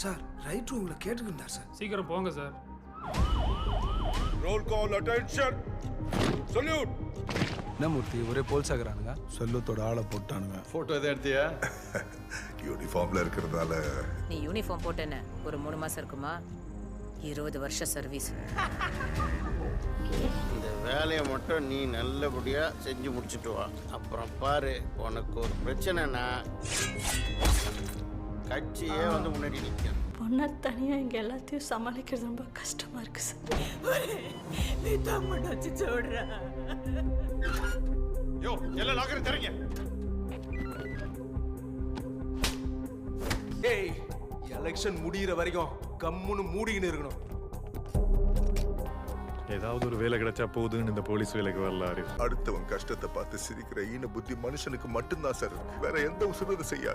Sir right உங்களை கேட்டுக்கிட்டார் sir. சீக்கிரம் போங்க சார். ரோல் கால் அட்டென்ஷன் சல்யூட். என்ன மூர்த்தி ஒரே போல்ஸாகிறானுங்க. செல்லத்தோட ஆளை போட்டானுங்க. போட்டோ எதை எடுத்தியா? யூனிஃபார்ம்ல இருக்கிறதால. நீ யூனிஃபார்ம் போட்டேன்னு ஒரு 3 மாசம் இருக்குமா? 20 வருஷம் சர்வீஸ். இந்த வேலையை மட்டும் நீ நல்லபடியா செஞ்சு முடிச்சுட்டு வா. அப்புறம் பாரு, உனக்கு ஒரு பிரச்சனைனா கட்சியே வந்து முன்னாடி நிற்கும். பொண்ணை தனியா இங்க எல்லாத்தையும் சமாளிக்கிறது ரொம்ப கஷ்டமா இருக்கு சார். யோ எல்லாம் லாக்கரை தரீங்க. ஏய், எலெக்ஷன் முடிகிற வரைக்கும் கம்முன்னு மூடிக்கின்னு இருக்கணும். ஏதாவது ஒரு வேலை கிடைச்சா போதுன்னு இந்த போலீஸ் வேலைக்கு வரலாறு. அடுத்தவன் கஷ்டத்தை பார்த்து சிரிக்கிற ஈன புத்தி மனுஷனுக்கு மட்டும்தான் சார். வேற எந்த உசுரத்தை செய்யாது.